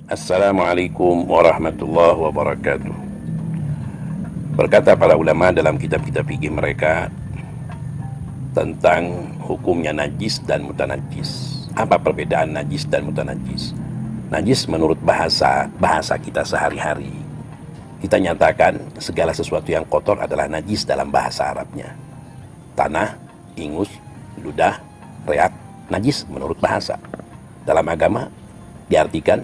Assalamualaikum warahmatullahi wabarakatuh. Berkata para ulama dalam kitab-kitab fikih mereka tentang hukumnya najis dan mutanajis. Apa perbedaan najis dan mutanajis? Najis menurut bahasa kita sehari-hari. Kita nyatakan segala sesuatu yang kotor adalah najis dalam bahasa Arabnya. Tanah, ingus, ludah, reak, najis menurut bahasa. Dalam agama diartikan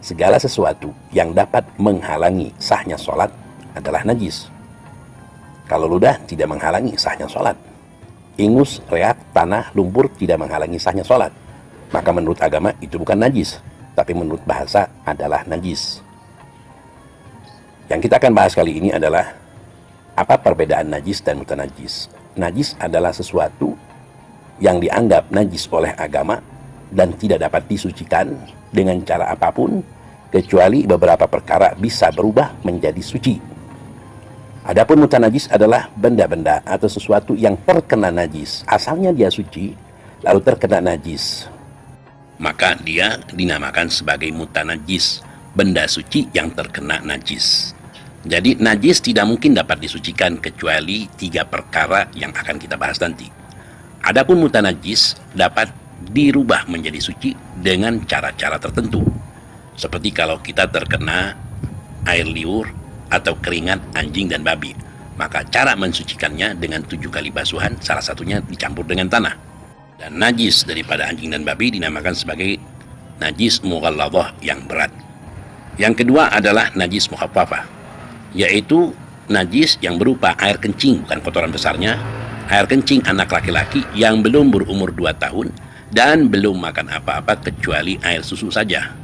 segala sesuatu yang dapat menghalangi sahnya sholat adalah najis. Kalau ludah tidak menghalangi sahnya sholat, ingus, reak, tanah, lumpur tidak menghalangi sahnya sholat, maka menurut agama itu bukan najis, tapi menurut bahasa adalah najis. Yang kita akan bahas kali ini adalah apa perbedaan najis dan mutanajis. Najis adalah sesuatu yang dianggap najis oleh agama dan tidak dapat disucikan dengan cara apapun, kecuali beberapa perkara bisa berubah menjadi suci. Adapun mutanajis adalah benda-benda atau sesuatu yang terkena najis. Asalnya dia suci, lalu terkena najis, maka dia dinamakan sebagai mutanajis, benda suci yang terkena najis. Jadi najis tidak mungkin dapat disucikan kecuali 3 perkara yang akan kita bahas nanti. Adapun mutanajis dapat dirubah menjadi suci dengan cara-cara tertentu. Seperti kalau kita terkena air liur atau keringat anjing dan babi, maka cara mensucikannya dengan 7 kali basuhan, salah satunya dicampur dengan tanah. Dan najis daripada anjing dan babi dinamakan sebagai najis mughalladhah yang berat. Yang kedua adalah najis mukhaffafah, yaitu najis yang berupa air kencing, bukan kotoran besarnya, air kencing anak laki-laki yang belum berumur 2 tahun dan belum makan apa-apa kecuali air susu saja.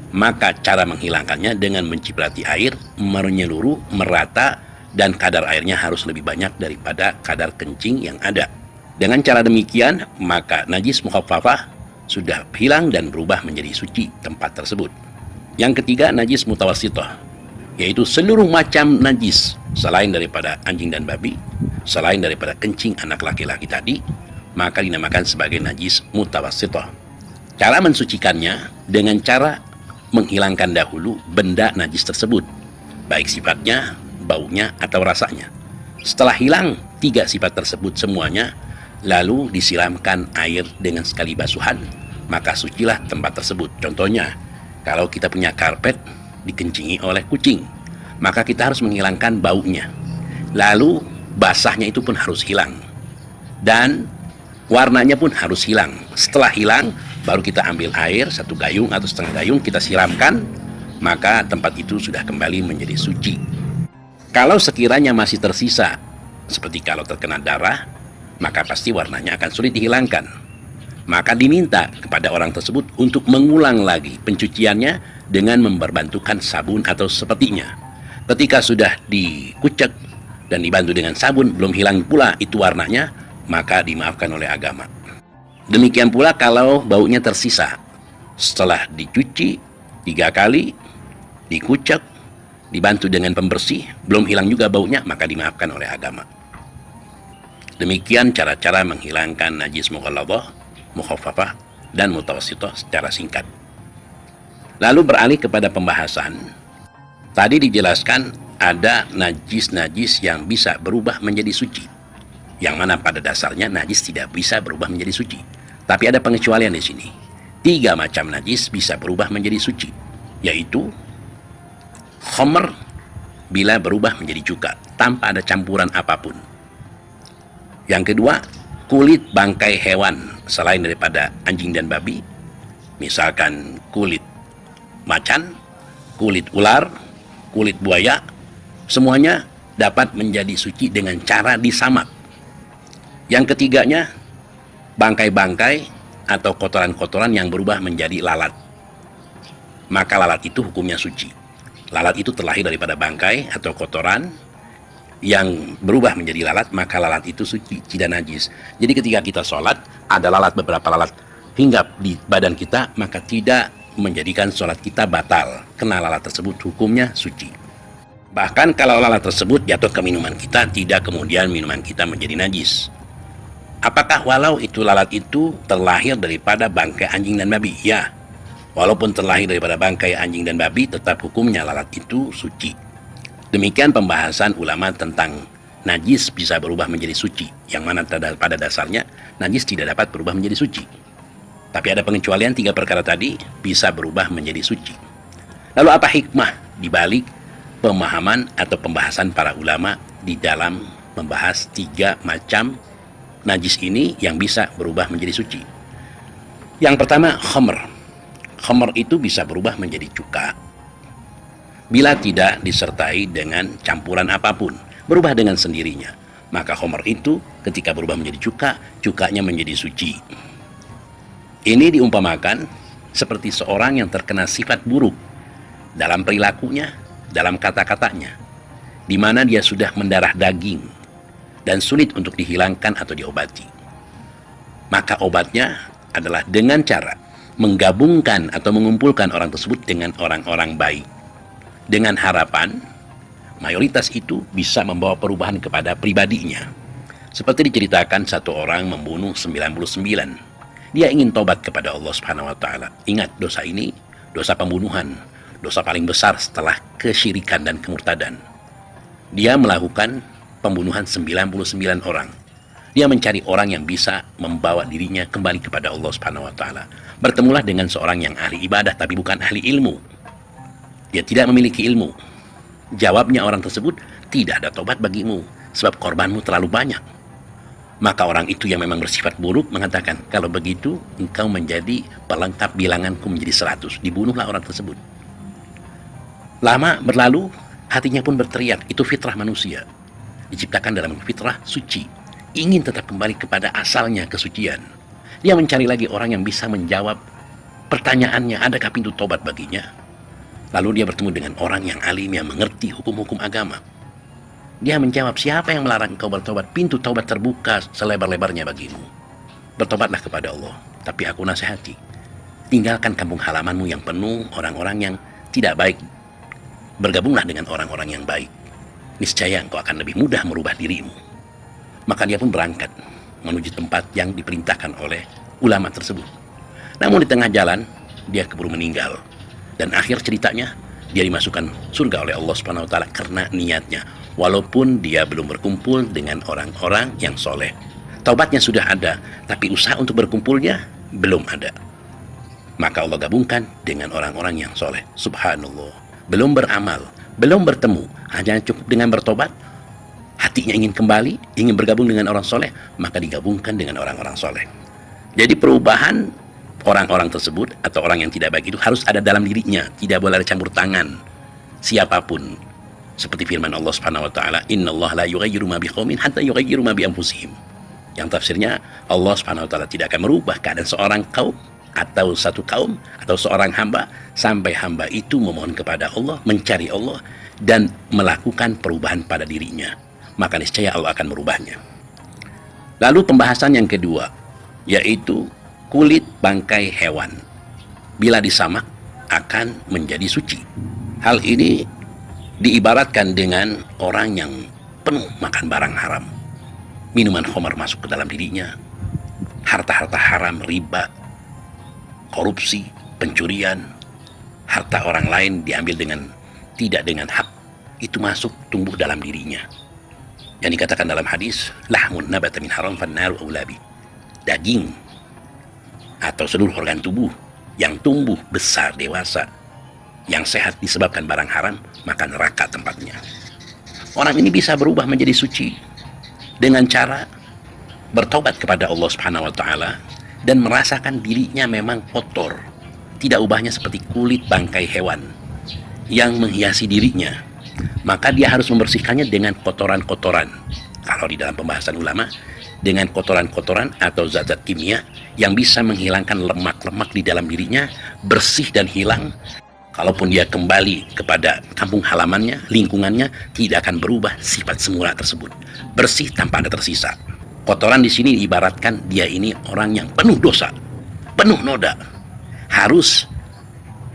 Maka cara menghilangkannya dengan menciprati air, menyeluruh, merata, dan kadar airnya harus lebih banyak daripada kadar kencing yang ada. Dengan cara demikian, maka najis mukhaffafah sudah hilang dan berubah menjadi suci tempat tersebut. Yang ketiga, najis mutawassithah, yaitu seluruh macam najis selain daripada anjing dan babi, selain daripada kencing anak laki-laki tadi, maka dinamakan sebagai najis mutawassithah. Cara mensucikannya dengan cara menghilangkan dahulu benda najis tersebut, baik sifatnya, baunya, atau rasanya. Setelah hilang 3 sifat tersebut semuanya, lalu disiramkan air dengan sekali basuhan, maka sucilah tempat tersebut. Contohnya, kalau kita punya karpet dikencingi oleh kucing, maka kita harus menghilangkan baunya, lalu basahnya itu pun harus hilang, dan warnanya pun harus hilang. Setelah hilang, baru kita ambil air 1 gayung atau setengah gayung, kita siramkan, maka tempat itu sudah kembali menjadi suci. Kalau sekiranya masih tersisa, seperti kalau terkena darah, maka pasti warnanya akan sulit dihilangkan. Maka diminta kepada orang tersebut untuk mengulang lagi pencuciannya dengan memperbantukan sabun atau sepertinya. Ketika sudah dikucek dan dibantu dengan sabun, belum hilang pula itu warnanya, maka dimaafkan oleh agama. Demikian pula kalau baunya tersisa, setelah dicuci 3 kali, dikucek, dibantu dengan pembersih, belum hilang juga baunya, maka dimaafkan oleh agama. Demikian cara-cara menghilangkan najis mughalladhah, mukhaffafah, dan mutawassithah secara singkat. Lalu beralih kepada pembahasan. Tadi dijelaskan ada najis-najis yang bisa berubah menjadi suci, yang mana pada dasarnya najis tidak bisa berubah menjadi suci. Tapi ada pengecualian di sini. 3 macam najis bisa berubah menjadi suci, yaitu khamr bila berubah menjadi cuka tanpa ada campuran apapun. Yang kedua, kulit bangkai hewan selain daripada anjing dan babi, misalkan kulit macan, kulit ular, kulit buaya, semuanya dapat menjadi suci dengan cara disamak. Yang ketiganya, bangkai-bangkai atau kotoran-kotoran yang berubah menjadi lalat. Maka lalat itu hukumnya suci. Lalat itu terlahir daripada bangkai atau kotoran yang berubah menjadi lalat, maka lalat itu suci, tidak najis. Jadi ketika kita sholat, ada lalat, beberapa lalat hinggap di badan kita, maka tidak menjadikan sholat kita batal. Kena lalat tersebut hukumnya suci. Bahkan kalau lalat tersebut jatuh ke minuman kita, tidak kemudian minuman kita menjadi najis. Apakah walau itu lalat itu terlahir daripada bangkai anjing dan babi? Ya. Walaupun terlahir daripada bangkai anjing dan babi, tetap hukumnya lalat itu suci. Demikian pembahasan ulama tentang najis bisa berubah menjadi suci, yang mana pada dasarnya najis tidak dapat berubah menjadi suci. Tapi ada pengecualian, 3 perkara tadi bisa berubah menjadi suci. Lalu apa hikmah dibalik pemahaman atau pembahasan para ulama di dalam membahas 3 macam najis ini yang bisa berubah menjadi suci? Yang pertama, khamr. Khamr itu bisa berubah menjadi cuka bila tidak disertai dengan campuran apapun, berubah dengan sendirinya. Maka khamr itu ketika berubah menjadi cuka, cukanya menjadi suci. Ini diumpamakan seperti seorang yang terkena sifat buruk dalam perilakunya, dalam kata-katanya, di mana dia sudah mendarah daging dan sulit untuk dihilangkan atau diobati. Maka obatnya adalah dengan cara menggabungkan atau mengumpulkan orang tersebut dengan orang-orang baik, dengan harapan mayoritas itu bisa membawa perubahan kepada pribadinya. Seperti diceritakan satu orang membunuh 99. Dia ingin tobat kepada Allah Subhanahu wa taala. Ingat, dosa ini dosa pembunuhan, dosa paling besar setelah kesyirikan dan kemurtadan. Dia melakukan pembunuhan 99 orang. Dia mencari orang yang bisa membawa dirinya kembali kepada Allah Subhanahu wa taala. Bertemulah dengan seorang yang ahli ibadah tapi bukan ahli ilmu. Dia tidak memiliki ilmu. Jawabnya orang tersebut, tidak ada tobat bagimu sebab korbanmu terlalu banyak. Maka orang itu yang memang bersifat buruk mengatakan, kalau begitu engkau menjadi pelengkap bilanganku menjadi 100. Dibunuhlah orang tersebut. Lama berlalu, hatinya pun berteriak, itu fitrah manusia. Diciptakan dalam fitrah suci, ingin tetap kembali kepada asalnya, kesucian. Dia mencari lagi orang yang bisa menjawab pertanyaannya, adakah pintu tobat baginya. Lalu dia bertemu dengan orang yang alim, yang mengerti hukum-hukum agama. Dia menjawab, siapa yang melarang engkau bertobat? Pintu taubat terbuka selebar-lebarnya bagimu. Bertobatlah kepada Allah. Tapi aku nasihati, tinggalkan kampung halamanmu yang penuh orang-orang yang tidak baik. Bergabunglah dengan orang-orang yang baik. Niscaya engkau akan lebih mudah merubah dirimu. Maka dia pun berangkat menuju tempat yang diperintahkan oleh ulama tersebut. Namun di tengah jalan, dia keburu meninggal. Dan akhir ceritanya, dia dimasukkan surga oleh Allah Subhanahu wa taala karena niatnya. Walaupun dia belum berkumpul dengan orang-orang yang soleh. Taubatnya sudah ada, tapi usaha untuk berkumpulnya belum ada. Maka Allah gabungkan dengan orang-orang yang soleh. Subhanallah. Belum beramal, belum bertemu, hanya cukup dengan bertobat. Hatinya ingin kembali, ingin bergabung dengan orang soleh, maka digabungkan dengan orang-orang soleh. Jadi perubahan orang-orang tersebut atau orang yang tidak baik itu harus ada dalam dirinya, tidak boleh ada campur tangan siapapun. Seperti firman Allah Subhanahu wa taala, "Innallaha la yughayyiru ma biqaumin hatta yughayyiru ma bi anfusihim." Yang tafsirnya, Allah Subhanahu wa taala tidak akan merubah keadaan seorang kaum atau satu kaum atau seorang hamba sampai hamba itu memohon kepada Allah, mencari Allah dan melakukan perubahan pada dirinya. Maka niscaya Allah akan merubahnya. Lalu pembahasan yang kedua, yaitu kulit bangkai hewan bila disamak akan menjadi suci. Hal ini diibaratkan dengan orang yang penuh makan barang haram. Minuman khamar masuk ke dalam dirinya, harta-harta haram, riba, korupsi, pencurian, harta orang lain diambil tidak dengan hak, itu masuk tumbuh dalam dirinya. Yang dikatakan dalam hadis, lahmun nabata min haram fannaru aulabi. Daging atau seluruh organ tubuh yang tumbuh besar dewasa, yang sehat disebabkan barang haram, maka neraka tempatnya. Orang ini bisa berubah menjadi suci dengan cara bertobat kepada Allah Subhanahu wa taala dan merasakan dirinya memang kotor. Tidak ubahnya seperti kulit bangkai hewan yang menghiasi dirinya. Maka dia harus membersihkannya dengan kotoran-kotoran. Kalau di dalam pembahasan ulama, dengan kotoran-kotoran atau zat-zat kimia yang bisa menghilangkan lemak-lemak di dalam dirinya, bersih dan hilang. Kalaupun dia kembali kepada kampung halamannya, lingkungannya, tidak akan berubah sifat semula tersebut. Bersih tanpa ada tersisa. Kotoran di sini diibaratkan dia ini orang yang penuh dosa, penuh noda. Harus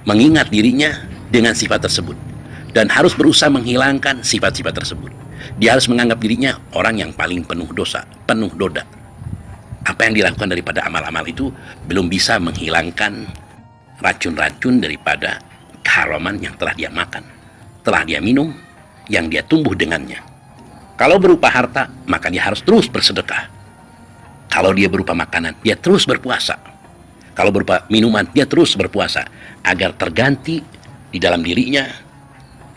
mengingat dirinya dengan sifat tersebut. Dan harus berusaha menghilangkan sifat-sifat tersebut. Dia harus menganggap dirinya orang yang paling penuh dosa, penuh noda. Apa yang dilakukan daripada amal-amal itu belum bisa menghilangkan racun-racun daripada keharaman yang telah dia makan, telah dia minum, yang dia tumbuh dengannya. Kalau berupa harta, maka dia harus terus bersedekah. Kalau dia berupa makanan, dia terus berpuasa. Kalau berupa minuman, dia terus berpuasa, agar terganti di dalam dirinya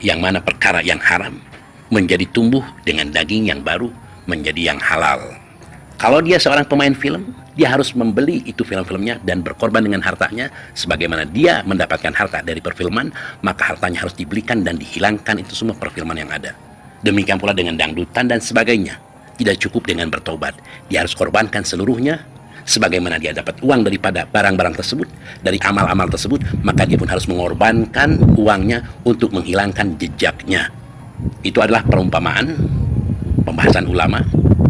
yang mana perkara yang haram menjadi tumbuh dengan daging yang baru menjadi yang halal. Kalau dia seorang pemain film, dia harus membeli itu film-filmnya dan berkorban dengan hartanya. Sebagaimana dia mendapatkan harta dari perfilman, maka hartanya harus dibelikan dan dihilangkan itu semua perfilman yang ada. Demikian pula dengan dangdutan dan sebagainya. Tidak cukup dengan bertobat, dia harus korbankan seluruhnya. Sebagaimana dia dapat uang daripada barang-barang tersebut, dari amal-amal tersebut, maka dia pun harus mengorbankan uangnya untuk menghilangkan jejaknya. Itu adalah perumpamaan pembahasan ulama.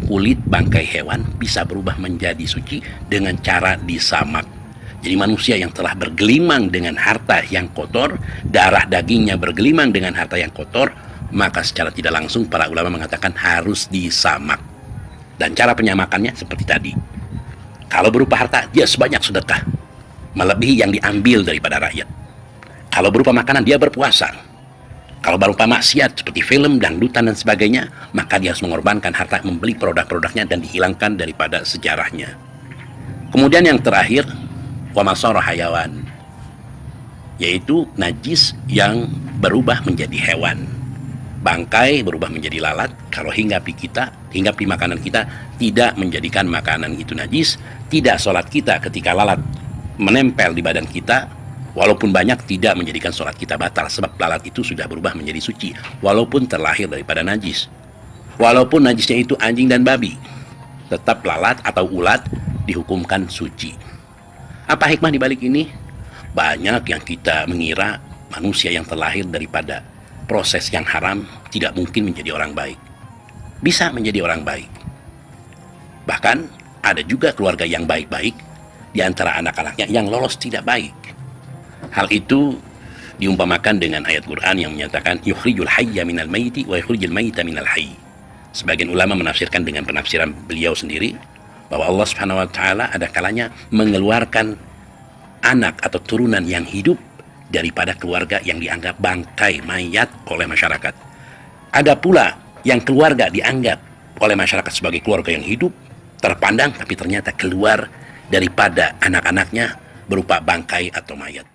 Kulit bangkai hewan bisa berubah menjadi suci dengan cara disamak. Jadi manusia yang telah bergelimang dengan harta yang kotor, darah dagingnya bergelimang dengan harta yang kotor, maka secara tidak langsung para ulama mengatakan harus disamak. Dan cara penyamakannya seperti tadi. Kalau berupa harta, dia sebanyak sedekah, melebihi yang diambil daripada rakyat. Kalau berupa makanan, dia berpuasa. Kalau berupa maksiat seperti film, dangdutan dan sebagainya, maka dia harus mengorbankan harta, membeli produk-produknya dan dihilangkan daripada sejarahnya. Kemudian yang terakhir, wamasara hayawan, yaitu najis yang berubah menjadi hewan. Bangkai berubah menjadi lalat kalau hinggapi makanan kita tidak menjadikan makanan itu najis. Tidak sholat kita ketika lalat menempel di badan kita, walaupun banyak, tidak menjadikan sholat kita batal, sebab lalat itu sudah berubah menjadi suci walaupun terlahir daripada najis. Walaupun najisnya itu anjing dan babi, tetap lalat atau ulat dihukumkan suci. Apa hikmah di balik ini? Banyak yang kita mengira manusia yang terlahir daripada proses yang haram tidak mungkin menjadi orang baik. Bisa menjadi orang baik. Bahkan ada juga keluarga yang baik-baik di antara anak-anaknya yang lolos tidak baik. Hal itu diumpamakan dengan ayat Quran yang menyatakan yukhrijul hayya minal maiti wa yukhrijul maita minal hayy. Sebagian ulama menafsirkan dengan penafsiran beliau sendiri bahwa Allah Subhanahu wa taala ada kalanya mengeluarkan anak atau turunan yang hidup daripada keluarga yang dianggap bangkai mayat oleh masyarakat. Ada pula yang keluarga dianggap oleh masyarakat sebagai keluarga yang hidup, terpandang, tapi ternyata keluar daripada anak-anaknya berupa bangkai atau mayat.